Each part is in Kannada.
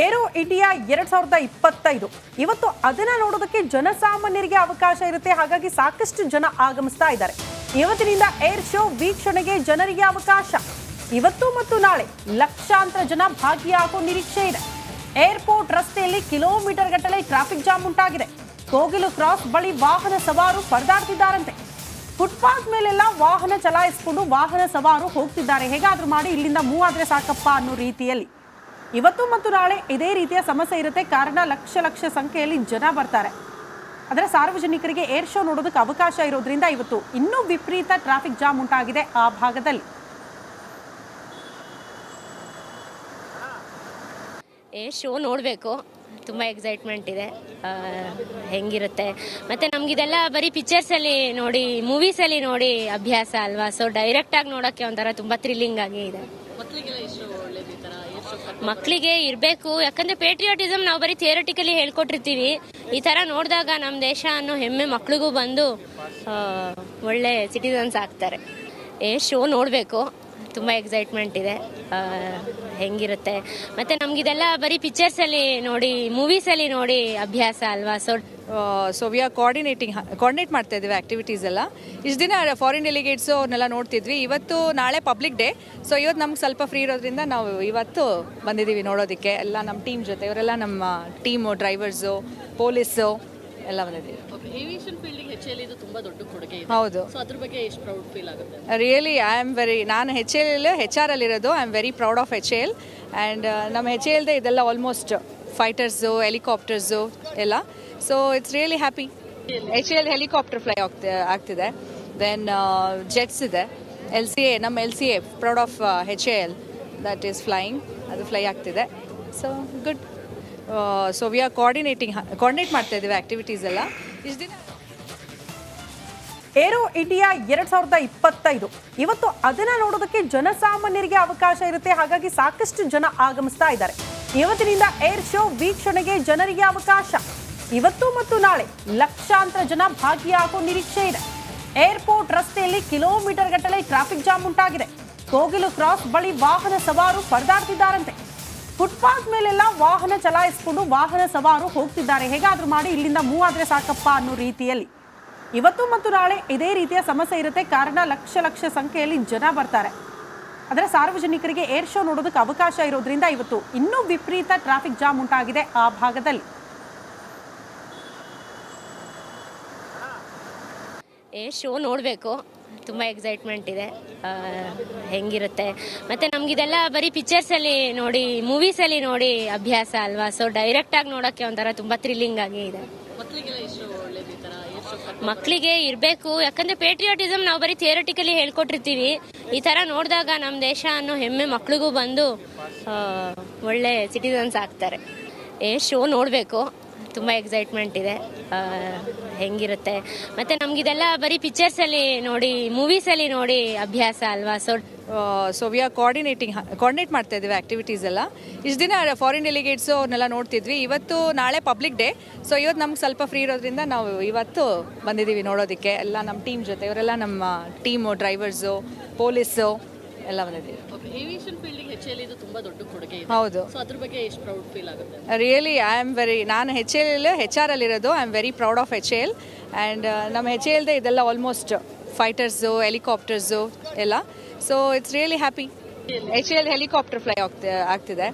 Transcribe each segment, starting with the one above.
ಏರೋ ಇಂಡಿಯಾ 2025 ಇವತ್ತು ಅದನ್ನ ನೋಡೋದಕ್ಕೆ ಜನಸಾಮಾನ್ಯರಿಗೆ ಅವಕಾಶ ಇರುತ್ತೆ. ಹಾಗಾಗಿ ಸಾಕಷ್ಟು ಜನ ಆಗಮಿಸ್ತಾ ಇದ್ದಾರೆ. ಇವತ್ತಿನಿಂದ ಏರ್ ಶೋ ವೀಕ್ಷಣೆಗೆ ಜನರಿಗೆ ಅವಕಾಶ. ಇವತ್ತು ಮತ್ತು ನಾಳೆ ಲಕ್ಷಾಂತರ ಜನ ಭಾಗಿಯಾಗುವ ನಿರೀಕ್ಷೆ ಇದೆ. ಏರ್ಪೋರ್ಟ್ ರಸ್ತೆಯಲ್ಲಿ ಕಿಲೋಮೀಟರ್ ಗಟ್ಟಲೆ ಟ್ರಾಫಿಕ್ ಜಾಮ್ ಉಂಟಾಗಿದೆ. ಕೋಗಿಲು ಕ್ರಾಸ್ ಬಳಿ ವಾಹನ ಸವಾರು ಪರದಾಡ್ತಿದ್ದಾರಂತೆ. ಫುಟ್ಪಾತ್ ಮೇಲೆಲ್ಲ ವಾಹನ ಚಲಾಯಿಸಿಕೊಂಡು ವಾಹನ ಸವಾರು ಹೋಗ್ತಿದ್ದಾರೆ. ಹೇಗಾದ್ರೂ ಮಾಡಿ ಇಲ್ಲಿಂದ ಮೂವ್ ಆದ್ರೆ ಸಾಕಪ್ಪ ಅನ್ನೋ ರೀತಿಯಲ್ಲಿ ಇವತ್ತು ಮತ್ತು ನಾಳೆ ಇದೇ ರೀತಿಯ ಸಮಸ್ಯೆ ಇರುತ್ತೆ. ಕಾರಣ ಲಕ್ಷ ಸಂಖ್ಯೆಯಲ್ಲಿ ಜನ ಬರ್ತಾರೆ. ಆದರೆ ಸಾರ್ವಜನಿಕರಿಗೆ ಏರ್ ಶೋ ನೋಡೋದಕ್ಕೆ ಅವಕಾಶ ಇರೋದ್ರಿಂದ ಇವತ್ತು ಇನ್ನೂ ವಿಪರೀತ ಟ್ರಾಫಿಕ್ ಜಾಮ್ ಉಂಟಾಗಿದೆ ಆ ಭಾಗದಲ್ಲಿ. ಏರ್ ಶೋ ನೋಡಬೇಕು, ತುಂಬ ಎಕ್ಸೈಟ್ಮೆಂಟ್ ಇದೆ ಹೆಂಗಿರುತ್ತೆ. ಮತ್ತು ನಮಗಿದೆಲ್ಲ ಬರೀ ಪಿಕ್ಚರ್ಸಲ್ಲಿ ನೋಡಿ, ಮೂವೀಸಲ್ಲಿ ನೋಡಿ ಅಭ್ಯಾಸ ಅಲ್ವಾ. ಸೊ ಡೈರೆಕ್ಟಾಗಿ ನೋಡೋಕ್ಕೆ ಒಂಥರ ತುಂಬ ಥ್ರಿಲ್ಲಿಂಗ್ ಆಗಿ ಇದೆ. ಮಕ್ಕಳಿಗೆ ಇರಬೇಕು, ಯಾಕಂದರೆ ಪೇಟ್ರಿಯಾಟಿಸಮ್ ನಾವು ಬರೀ ಥಿಯರಿಟಿಕಲಿ ಹೇಳ್ಕೊಟ್ಟಿರ್ತೀವಿ. ಈ ಥರ ನೋಡಿದಾಗ ನಮ್ಮ ದೇಶ ಅನ್ನೋ ಹೆಮ್ಮೆ ಮಕ್ಳಿಗೂ ಬಂದು ಒಳ್ಳೆ ಸಿಟಿಸನ್ಸ್ ಆಗ್ತಾರೆ. ಏರ್ ಶೋ ನೋಡಬೇಕು, ತುಂಬ ಎಕ್ಸೈಟ್ಮೆಂಟ್ ಇದೆ ಹೆಂಗಿರುತ್ತೆ. ಮತ್ತು ನಮಗಿದೆಲ್ಲ ಬರೀ ಪಿಕ್ಚರ್ಸಲ್ಲಿ ನೋಡಿ, ಮೂವೀಸಲ್ಲಿ ನೋಡಿ ಅಭ್ಯಾಸ ಅಲ್ವಾ. ಸೊ ವಿ ಆರ್ ಕೋಆರ್ಡಿನೇಟ್ ಮಾಡ್ತಾ ಇದ್ದೀವಿ ಆ್ಯಕ್ಟಿವಿಟೀಸ್ ಎಲ್ಲ. ಇಷ್ಟು ದಿನ ಫಾರಿನ್ ಡೆಲಿಗೇಟ್ಸು ಅವ್ರನ್ನೆಲ್ಲ ನೋಡ್ತಿದ್ವಿ. ಇವತ್ತು ನಾಳೆ ಪಬ್ಲಿಕ್ ಡೇ, ಸೊ ಇವತ್ತು ನಮ್ಗೆ ಸ್ವಲ್ಪ ಫ್ರೀ ಇರೋದ್ರಿಂದ ನಾವು ಇವತ್ತು ಬಂದಿದ್ದೀವಿ ನೋಡೋದಕ್ಕೆ. ಎಲ್ಲ ನಮ್ಮ ಟೀಮ್ ಜೊತೆ, ಇವರೆಲ್ಲ ನಮ್ಮ ಟೀಮು, ಡ್ರೈವರ್ಸು, ಪೊಲೀಸು ಎಲ್ಲ ಬಂದಿದ್ದೀವಿ. ಏವಿಯೇಷನ್ ಫೀಲ್ಡಿಗೆ HAL ಇದು ತುಂಬ ದೊಡ್ಡ ಕೊಡುಗೆ ಇದೆ. ಹೌದು. ಸೊ ಅದ್ರ ಬಗ್ಗೆ ಎಷ್ಟು ಪ್ರೌಡ್ ಫೀಲ್ ಆಗುತ್ತೆ? ರಿಯಲಿ ನಾನು HR ಅಲ್ಲಿರೋದು. I am very proud of HAL. And ನಮ್ಮ HALದೇ ಇದೆಲ್ಲ ಆಲ್ಮೋಸ್ಟ್ ಫೈಟರ್ಸು, ಹೆಲಿಕಾಪ್ಟರ್ಸು ಎಲ್ಲ. So it's really happy. HAL helicopter fly ಆಗ್ತಿದೆ. ದೆನ್ ಜೆಟ್ಸ್ ಇದೆ. ನಮ್ಮ LCA proud of HAL that is flying, ಅದು ಫ್ಲೈ ಆಗ್ತಿದೆ. So good. So we are coordinate ಮಾಡ್ತಾ ಇದ್ದೀವಿ ಆ್ಯಕ್ಟಿವಿಟೀಸ್ ಎಲ್ಲ. ಇಷ್ಟು ದಿನ ಏರೋ ಇಂಡಿಯಾ 2025 ಇವತ್ತು ಅದನ್ನ ನೋಡೋದಕ್ಕೆ ಜನಸಾಮಾನ್ಯರಿಗೆ ಅವಕಾಶ ಇರುತ್ತೆ. ಹಾಗಾಗಿ ಸಾಕಷ್ಟು ಜನ ಆಗಮಿಸ್ತಾ ಇದ್ದಾರೆ. ಇವತ್ತಿನಿಂದ ಏರ್ ಶೋ ವೀಕ್ಷಣೆಗೆ ಜನರಿಗೆ ಅವಕಾಶ. ಇವತ್ತು ಮತ್ತು ನಾಳೆ ಲಕ್ಷಾಂತರ ಜನ ಭಾಗಿಯಾಗುವ ನಿರೀಕ್ಷೆ ಇದೆ. ಏರ್ಪೋರ್ಟ್ ರಸ್ತೆಯಲ್ಲಿ ಕಿಲೋಮೀಟರ್ ಗಟ್ಟಲೆ ಟ್ರಾಫಿಕ್ ಜಾಮ್ ಉಂಟಾಗಿದೆ. ಕೋಗಿಲು ಕ್ರಾಸ್ ಬಳಿ ವಾಹನ ಸವಾರು ಪರದಾಡ್ತಿದ್ದಾರಂತೆ. ಫುಟ್ಪಾತ್ ಮೇಲೆಲ್ಲ ವಾಹನ ಚಲಾಯಿಸಿಕೊಂಡು ವಾಹನ ಸವಾರು ಹೋಗ್ತಿದ್ದಾರೆ. ಹೇಗಾದ್ರೂ ಮಾಡಿ ಇಲ್ಲಿಂದ ಮೂವ್ ಆದ್ರೆ ಸಾಕಪ್ಪ ಅನ್ನೋ ರೀತಿಯಲ್ಲಿ ಇವತ್ತು ಮತ್ತು ನಾಳೆ ಇದೇ ರೀತಿಯ ಸಮಸ್ಯೆ ಇರುತ್ತೆ. ಕಾರಣ ಲಕ್ಷ ಸಂಖ್ಯೆಯಲ್ಲಿ ಜನ ಬರ್ತಾರೆ. ಆದರೆ ಸಾರ್ವಜನಿಕರಿಗೆ ಏರ್ ಶೋ ನೋಡೋದಕ್ಕೆ ಅವಕಾಶ ಇರೋದ್ರಿಂದ ಇವತ್ತು ಇನ್ನೂ ವಿಪರೀತ ಟ್ರಾಫಿಕ್ ಜಾಮ್ ಉಂಟಾಗಿದೆ ಆ ಭಾಗದಲ್ಲಿ. ಏರ್ ಶೋ ನೋಡಬೇಕು, ತುಂಬ ಎಕ್ಸೈಟ್ಮೆಂಟ್ ಇದೆ ಹೆಂಗಿರುತ್ತೆ. ಮತ್ತು ನಮಗಿದೆಲ್ಲ ಬರೀ ಪಿಕ್ಚರ್ಸಲ್ಲಿ ನೋಡಿ, ಮೂವೀಸಲ್ಲಿ ನೋಡಿ ಅಭ್ಯಾಸ ಅಲ್ವಾ. ಸೊ ಡೈರೆಕ್ಟಾಗಿ ನೋಡೋಕ್ಕೆ ಒಂಥರ ತುಂಬ ಥ್ರಿಲ್ಲಿಂಗ್ ಆಗಿ ಇದೆ. ಮಕ್ಕಳಿಗೆ ಇರಬೇಕು, ಯಾಕಂದರೆ ಪೇಟ್ರಿಯಾಟಿಸಮ್ ನಾವು ಬರೀ ಥಿಯರಿಟಿಕಲಿ ಹೇಳ್ಕೊಟ್ಟಿರ್ತೀವಿ. ಈ ಥರ ನೋಡಿದಾಗ ನಮ್ಮ ದೇಶ ಅನ್ನೋ ಹೆಮ್ಮೆ ಮಕ್ಳಿಗೂ ಬಂದು ಒಳ್ಳೆ ಸಿಟಿಸನ್ಸ್ ಆಗ್ತಾರೆ. ಏರ್ ಶೋ ನೋಡಬೇಕು, ತುಂಬ ಎಕ್ಸೈಟ್ಮೆಂಟ್ ಇದೆ ಹೆಂಗಿರುತ್ತೆ. ಮತ್ತು ನಮಗಿದೆಲ್ಲ ಬರೀ ಪಿಕ್ಚರ್ಸಲ್ಲಿ ನೋಡಿ, ಮೂವೀಸಲ್ಲಿ ನೋಡಿ ಅಭ್ಯಾಸ ಅಲ್ವಾ. ಸೊ ವಿ ಆರ್ ಕೋಆರ್ಡಿನೇಟ್ ಮಾಡ್ತಾ ಇದ್ದೀವಿ ಆ್ಯಕ್ಟಿವಿಟೀಸ್ ಎಲ್ಲ. ಇಷ್ಟು ದಿನ ಫಾರಿನ್ ಡೆಲಿಗೇಟ್ಸು ಅವ್ರನ್ನೆಲ್ಲ ನೋಡ್ತಿದ್ವಿ. ಇವತ್ತು ನಾಳೆ ಪಬ್ಲಿಕ್ ಡೇ, ಸೊ ಇವತ್ತು ನಮ್ಗೆ ಸ್ವಲ್ಪ ಫ್ರೀ ಇರೋದ್ರಿಂದ ನಾವು ಇವತ್ತು ಬಂದಿದ್ದೀವಿ ನೋಡೋದಕ್ಕೆ. ಎಲ್ಲ ನಮ್ಮ ಟೀಮ್ ಜೊತೆ, ಇವರೆಲ್ಲ ನಮ್ಮ ಟೀಮು, ಡ್ರೈವರ್ಸು, ಪೊಲೀಸು ಎಲ್ಲ ಬಂದಿದ್ದೀವಿ. ಏವಿಯೇಷನ್ ಫೀಲ್ಡಿಗೆ HAL ಇದು ತುಂಬ ದೊಡ್ಡ ಕೊಡುಗೆ ಇದೆ. ಹೌದು. ಸೊ ಅದ್ರ ಬಗ್ಗೆ ಎಷ್ಟು ಪ್ರೌಡ್ ಫೀಲ್ ಆಗುತ್ತೆ? ರಿಯಲಿ ನಾನು HR ಅಲ್ಲಿರೋದು. I am very proud of HAL. And ನಮ್ಮ HALದೇ ಇದೆಲ್ಲ ಆಲ್ಮೋಸ್ಟ್ ಫೈಟರ್ಸು, ಹೆಲಿಕಾಪ್ಟರ್ಸು ಎಲ್ಲ. So it's really happy. HAL helicopter fly ಆಗ್ತಿದೆ.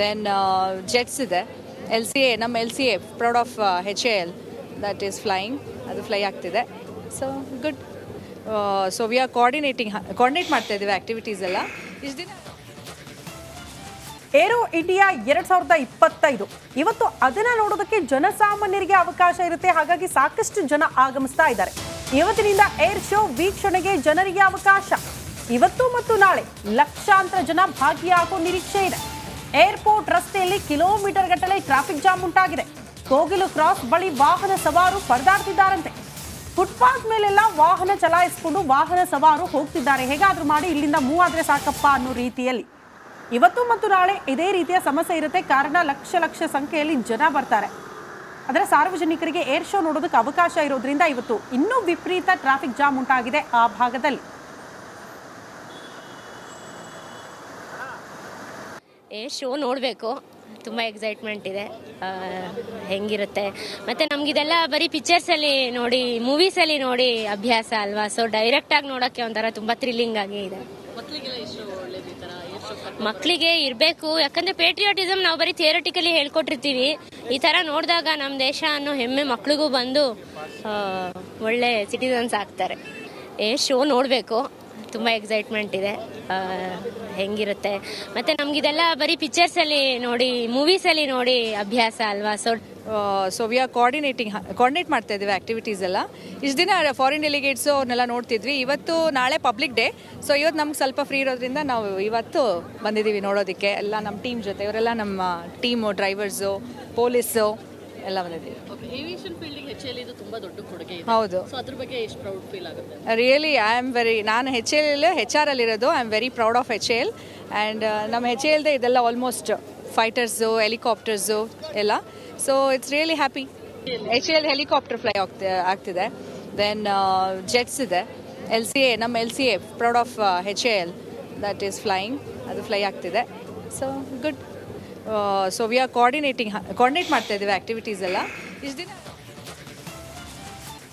ದೆನ್ ಜೆಟ್ಸ್ ಇದೆ. ನಮ್ಮ LCA proud of HAL that is flying, ಅದು ಫ್ಲೈ ಆಗ್ತಿದೆ. So good. So we are coordinate ಮಾಡ್ತಾ ಇದ್ದೀವಿ ಆ್ಯಕ್ಟಿವಿಟೀಸ್ ಎಲ್ಲ. ಇಷ್ಟು ದಿನ ಏರೋ ಇಂಡಿಯಾ 2025 ಇವತ್ತು ಅದನ್ನ ನೋಡೋದಕ್ಕೆ ಜನಸಾಮಾನ್ಯರಿಗೆ ಅವಕಾಶ ಇರುತ್ತೆ. ಹಾಗಾಗಿ ಸಾಕಷ್ಟು ಜನ ಆಗಮಿಸ್ತಾ ಇದ್ದಾರೆ. ಇವತ್ತಿನಿಂದ ಏರ್ ಶೋ ವೀಕ್ಷಣೆಗೆ ಜನರಿಗೆ ಅವಕಾಶ. ಇವತ್ತು ಮತ್ತು ನಾಳೆ ಲಕ್ಷಾಂತರ ಜನ ಭಾಗಿಯಾಗುವ ನಿರೀಕ್ಷೆ ಇದೆ. ಏರ್ಪೋರ್ಟ್ ರಸ್ತೆಯಲ್ಲಿ ಕಿಲೋಮೀಟರ್ ಗಟ್ಟಲೆ ಟ್ರಾಫಿಕ್ ಜಾಮ್ ಉಂಟಾಗಿದೆ. ಕೋಗಿಲು ಕ್ರಾಸ್ ಬಳಿ ವಾಹನ ಸವಾರು ಪರದಾಡ್ತಿದ್ದಾರಂತೆ. ಫುಟ್ಪಾತ್ ಮೇಲೆಲ್ಲ ವಾಹನ ಚಲಾಯಿಸಿಕೊಂಡು ವಾಹನ ಸವಾರು ಹೋಗ್ತಿದ್ದಾರೆ. ಹೇಗಾದ್ರೂ ಮಾಡಿ ಇಲ್ಲಿಂದ ಮೂವ್ ಆದ್ರೆ ಸಾಕಪ್ಪ ಅನ್ನೋ ರೀತಿಯಲ್ಲಿ ಇವತ್ತು ಮತ್ತು ನಾಳೆ ಇದೇ ರೀತಿಯ ಸಮಸ್ಯೆ ಇರುತ್ತೆ. ಕಾರಣ ಲಕ್ಷ ಸಂಖ್ಯೆಯಲ್ಲಿ ಜನ ಬರ್ತಾರೆ. ಆದರೆ ಸಾರ್ವಜನಿಕರಿಗೆ ಏರ್ ಶೋ ನೋಡೋದಕ್ಕೆ ಅವಕಾಶ ಇರೋದ್ರಿಂದ ಇವತ್ತು ಇನ್ನೂ ವಿಪರೀತ ಟ್ರಾಫಿಕ್ ಜಾಮ್ ಉಂಟಾಗಿದೆ ಆ ಭಾಗದಲ್ಲಿ. ಏರ್ ಶೋ ನೋಡಬೇಕು, ತುಂಬ ಎಕ್ಸೈಟ್ಮೆಂಟ್ ಇದೆ ಹೆಂಗಿರುತ್ತೆ ಮತ್ತು ನಮಗಿದೆಲ್ಲ ಬರೀ ಪಿಕ್ಚರ್ಸಲ್ಲಿ ನೋಡಿ ಮೂವೀಸಲ್ಲಿ ನೋಡಿ ಅಭ್ಯಾಸ ಅಲ್ವಾ, ಸೊ ಡೈರೆಕ್ಟಾಗಿ ನೋಡೋಕ್ಕೆ ಒಂಥರ ತುಂಬ ಥ್ರಿಲ್ಲಿಂಗ್ ಆಗಿ ಇದೆ. ಮಕ್ಕಳಿಗೆಲ್ಲ ಎಷ್ಟು ಒಳ್ಳೇದು ಈ ಥರ ಏರ್ ಶೋ. ಮಕ್ಕಳಿಗೆ ಇರಬೇಕು, ಯಾಕಂದರೆ ಪೇಟ್ರಿಯಾಟಿಸಮ್ ನಾವು ಬರೀ ಥಿಯರಿಟಿಕಲಿ ಹೇಳ್ಕೊಟ್ಟಿರ್ತೀವಿ. ಈ ಥರ ನೋಡಿದಾಗ ನಮ್ಮ ದೇಶ ಅನ್ನೋ ಹೆಮ್ಮೆ ಮಕ್ಳಿಗೂ ಬಂದು ಒಳ್ಳೆ ಸಿಟಿಸನ್ಸ್ ಆಗ್ತಾರೆ. ಶೋ ನೋಡಬೇಕು, ತುಂಬ ಎಕ್ಸೈಟ್ಮೆಂಟ್ ಇದೆ ಹೆಂಗಿರುತ್ತೆ. ಮತ್ತು ನಮಗಿದೆಲ್ಲ ಬರೀ ಪಿಕ್ಚರ್ಸಲ್ಲಿ ನೋಡಿ ಮೂವೀಸಲ್ಲಿ ನೋಡಿ ಅಭ್ಯಾಸ ಅಲ್ವಾ, ಸೊ ವಿ ಆರ್ ಕೋಆರ್ಡಿನೇಟ್ ಮಾಡ್ತಾ ಇದ್ದೀವಿ ಆ್ಯಕ್ಟಿವಿಟೀಸ್ ಎಲ್ಲ. ಇಷ್ಟು ದಿನ ಫಾರಿನ್ ಡೆಲಿಗೇಟ್ಸು ಅವ್ರನ್ನೆಲ್ಲ ನೋಡ್ತಿದ್ವಿ. ಇವತ್ತು ನಾಳೆ ಪಬ್ಲಿಕ್ ಡೇ, ಸೊ ಇವತ್ತು ನಮ್ಗೆ ಸ್ವಲ್ಪ ಫ್ರೀ ಇರೋದ್ರಿಂದ ನಾವು ಇವತ್ತು ಬಂದಿದ್ದೀವಿ ನೋಡೋದಕ್ಕೆ. ಎಲ್ಲ ನಮ್ಮ ಟೀಮ್ ಜೊತೆ, ಇವರೆಲ್ಲ ನಮ್ಮ ಟೀಮು, ಡ್ರೈವರ್ಸು, ಪೊಲೀಸು ಎಲ್ಲ ಬಂದಿದ್ದೀವಿ. ಏವಿಯೇಷನ್ ಫೀಲ್ಡಿಗೆ HAL ಇದು ತುಂಬಾ ದೊಡ್ಡ ಕೊಡುಗೆ ಇದೆ. ಹೌದು. ಸೊ ಅದ್ರ ಬಗ್ಗೆ ಎಷ್ಟು ಪ್ರೌಡ್ ಫೀಲ್ ಆಗುತ್ತೆ? ರಿಯಲಿ ನಾನು HR ಅಲ್ಲಿರೋದು. I am very proud of HAL. And ನಮ್ಮ HALದೇ ಇದೆಲ್ಲ ಆಲ್ಮೋಸ್ಟ್ ಫೈಟರ್ಸು, ಹೆಲಿಕಾಪ್ಟರ್ಸು ಎಲ್ಲ. So it's really happy. HAL helicopter fly ಆಗ್ತಿದೆ. ದೆನ್ ಜೆಟ್ಸ್ ಇದೆ. ನಮ್ಮ LCA proud of HAL that is flying, ಅದು ಫ್ಲೈ ಆಗ್ತಿದೆ. So good. So we are coordinate ಮಾಡ್ತಾ ಇದ್ದೀವಿ ಆ್ಯಕ್ಟಿವಿಟೀಸ್ ಎಲ್ಲ. ಇಷ್ಟು ದಿನ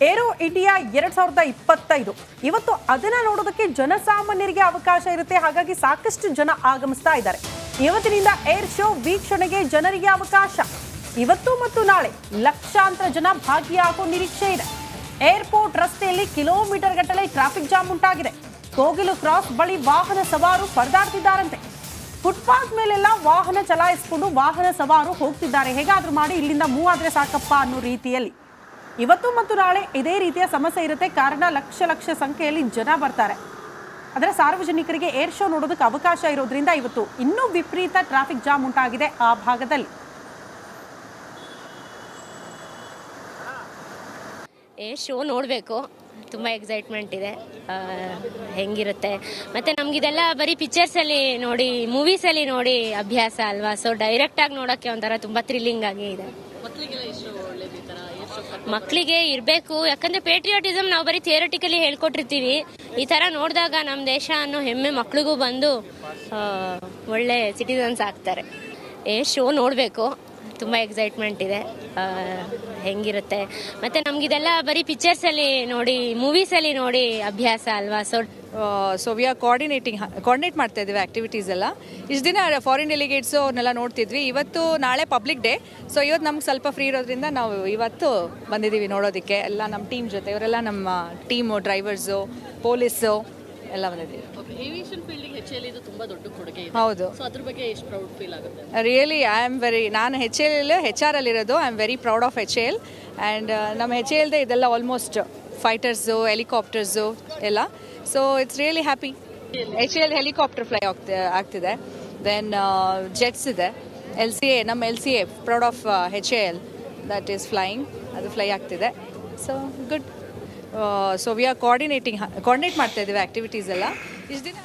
ಏರೋ ಇಂಡಿಯಾ 2025 ಇವತ್ತು ಅದನ್ನ ನೋಡೋದಕ್ಕೆ ಜನಸಾಮಾನ್ಯರಿಗೆ ಅವಕಾಶ ಇರುತ್ತೆ. ಹಾಗಾಗಿ ಸಾಕಷ್ಟು ಜನ ಆಗಮಿಸ್ತಾ ಇದ್ದಾರೆ. ಇವತ್ತಿನಿಂದ ಏರ್ ಶೋ ವೀಕ್ಷಣೆಗೆ ಜನರಿಗೆ ಅವಕಾಶ. ಇವತ್ತು ಮತ್ತು ನಾಳೆ ಲಕ್ಷಾಂತರ ಜನ ಭಾಗಿಯಾಗುವ ನಿರೀಕ್ಷೆ ಇದೆ. ಏರ್ಪೋರ್ಟ್ ರಸ್ತೆಯಲ್ಲಿ ಕಿಲೋಮೀಟರ್ ಗಟ್ಟಲೆ ಟ್ರಾಫಿಕ್ ಜಾಮ್ ಉಂಟಾಗಿದೆ. ಕೋಗಿಲು ಕ್ರಾಸ್ ಬಳಿ ವಾಹನ ಸವಾರು ಪರದಾಡ್ತಿದ್ದಾರಂತೆ. ಫುಟ್ಪಾತ್ ಮೇಲೆಲ್ಲ ವಾಹನ ಚಲಾಯಿಸಿಕೊಂಡು ವಾಹನ ಸವಾರು ಹೋಗ್ತಿದ್ದಾರೆ. ಹೇಗಾದ್ರೂ ಮಾಡಿ ಇಲ್ಲಿಂದ ಮೂವ್ ಆದ್ರೆ ಸಾಕಪ್ಪ ಅನ್ನೋ ರೀತಿಯಲ್ಲಿ ಇವತ್ತು ಮತ್ತು ನಾಳೆ ಇದೇ ರೀತಿಯ ಸಮಸ್ಯೆ ಇರುತ್ತೆ. ಕಾರಣ ಲಕ್ಷ ಸಂಖ್ಯೆಯಲ್ಲಿ ಜನ ಬರ್ತಾರೆ. ಆದರೆ ಸಾರ್ವಜನಿಕರಿಗೆ ಏರ್ ಶೋ ನೋಡೋದಕ್ಕೆ ಅವಕಾಶ ಇರೋದ್ರಿಂದ ಇವತ್ತು ಇನ್ನೂ ವಿಪರೀತ ಟ್ರಾಫಿಕ್ ಜಾಮ್ ಉಂಟಾಗಿದೆ ಆ ಭಾಗದಲ್ಲಿ. ಏರ್ ಶೋ ನೋಡಬೇಕು, ತುಂಬ ಎಕ್ಸೈಟ್ಮೆಂಟ್ ಇದೆ ಹೆಂಗಿರುತ್ತೆ. ಮತ್ತು ನಮಗಿದೆಲ್ಲ ಬರೀ ಪಿಕ್ಚರ್ಸಲ್ಲಿ ನೋಡಿ ಮೂವೀಸಲ್ಲಿ ನೋಡಿ ಅಭ್ಯಾಸ ಅಲ್ವಾ, ಸೊ ಡೈರೆಕ್ಟಾಗಿ ನೋಡೋಕ್ಕೆ ಒಂಥರ ತುಂಬ ಥ್ರಿಲ್ಲಿಂಗ್ ಆಗಿ ಇದೆ. ಮಕ್ಕಳಿಗೆಲ್ಲ ಎಷ್ಟು ಒಳ್ಳೇದು ಈ ಥರ ಏರ್ ಶೋ. ಮಕ್ಕಳಿಗೆ ಇರಬೇಕು, ಯಾಕಂದರೆ ಪೇಟ್ರಿಯಾಟಿಸಮ್ ನಾವು ಬರೀ ಥಿಯರಿಟಿಕಲಿ ಹೇಳ್ಕೊಟ್ಟಿರ್ತೀವಿ. ಈ ಥರ ನೋಡಿದಾಗ ನಮ್ಮ ದೇಶ ಅನ್ನೋ ಹೆಮ್ಮೆ ಮಕ್ಳಿಗೂ ಬಂದು ಒಳ್ಳೆ ಸಿಟಿಸನ್ಸ್ ಆಗ್ತಾರೆ. ಶೋ ನೋಡಬೇಕು, ತುಂಬ ಎಕ್ಸೈಟ್ಮೆಂಟ್ ಇದೆ ಹೆಂಗಿರುತ್ತೆ. ಮತ್ತು ನಮಗಿದೆಲ್ಲ ಬರೀ ಪಿಕ್ಚರ್ಸಲ್ಲಿ ನೋಡಿ ಮೂವೀಸಲ್ಲಿ ನೋಡಿ ಅಭ್ಯಾಸ ಅಲ್ವಾ, ಸೊ ವಿ ಆರ್ ಕೋಆರ್ಡಿನೇಟ್ ಮಾಡ್ತಾ ಇದ್ದೀವಿ ಆ್ಯಕ್ಟಿವಿಟೀಸ್ ಎಲ್ಲ. ಇಷ್ಟು ದಿನ ಫಾರಿನ್ ಡೆಲಿಗೇಟ್ಸು ಅವ್ರನ್ನೆಲ್ಲ ನೋಡ್ತಿದ್ವಿ. ಇವತ್ತು ನಾಳೆ ಪಬ್ಲಿಕ್ ಡೇ, ಸೊ ಇವತ್ತು ನಮ್ಗೆ ಸ್ವಲ್ಪ ಫ್ರೀ ಇರೋದ್ರಿಂದ ನಾವು ಇವತ್ತು ಬಂದಿದ್ದೀವಿ ನೋಡೋದಕ್ಕೆ. ಎಲ್ಲ ನಮ್ಮ ಟೀಮ್ ಜೊತೆ, ಇವರೆಲ್ಲ ನಮ್ಮ ಟೀಮು, ಡ್ರೈವರ್ಸು, ಪೊಲೀಸು ಎಲ್ಲ ಬಂದಿದ್ದೀವಿ. ಏವಿಯೇಷನ್ ಫೀಲ್ಡಿಗೆ HAL ಇದು ತುಂಬಾ ದೊಡ್ಡ ಕೊಡುಗೆ ಇದೆ. ಹೌದು. ಸೊ ಅದ್ರ ಬಗ್ಗೆ ಎಷ್ಟು ಪ್ರೌಡ್ ಫೀಲ್ ಆಗುತ್ತೆ? ರಿಯಲಿ ನಾನು HR ಅಲ್ಲಿರೋದು. I am very proud of HAL. And ನಮ್ಮ HALದೇ ಇದೆಲ್ಲ ಆಲ್ಮೋಸ್ಟ್ ಫೈಟರ್ಸು, ಹೆಲಿಕಾಪ್ಟರ್ಸು ಎಲ್ಲ. So it's really happy. HAL helicopter fly ಆಗ್ತಿದೆ. ದೆನ್ ಜೆಟ್ಸ್ ಇದೆ. ನಮ್ಮ LCA proud of HAL that is flying, ಅದು ಫ್ಲೈ ಆಗ್ತಿದೆ. So good. So we are coordinate ಮಾಡ್ತಾ ಇದ್ದೀವಿ ಆ್ಯಕ್ಟಿವಿಟೀಸ್ ಎಲ್ಲ. ಇಷ್ಟು ದಿನ